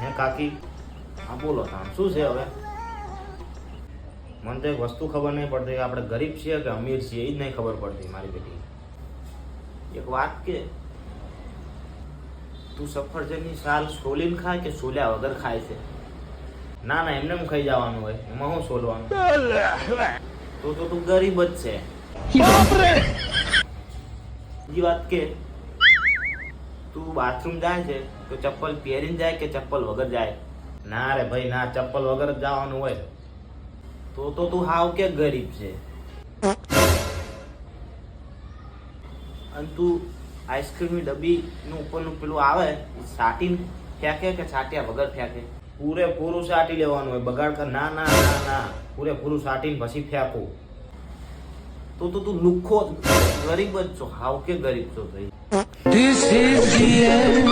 હે કાકી, હા બોલો આમ શું છે હવે? મને તો એક વસ્તુ ખબર નહીં પડતી, આપણે ગરીબ છીએ કે અમીર છીએ એ જ નહીં ખબર પડતી મારી બેટી. એક વાત કે, તું સફરજનની સાલ સોલીને ખાય કે સોલ્યા વગર ખાય છે? ના ના, એમને ખાઈ જવાનું હોય, એમાં શું સોલવાનું? તો તું ગરીબ જ છે. બીજી વાત કે, તું બાથરૂમ જાય છે તો ચપ્પલ પહેરીને જાય કે ચપ્પલ વગર જાય? ના રે ભાઈ ના, ચપ્પલ વગર જ જવાનું હોય. તો તું હાવ કે ગરીબ છે. અને તું આઈસ્ક્રીમની ડબ્બી નું ઉપરનું પેલું આવે સાટીને ફેંકે કે સાટ્યા વગર ફેંકે? પૂરેપૂરું સાટી લેવાનું હોય, બગાડ કર. ના ના ના ના, પૂરેપૂરું સાટીને પછી ફેંકું. તો તું લુખ્ખો ગરીબ જ છો, હાવ કે ગરીબ છો ભાઈ. This is the end.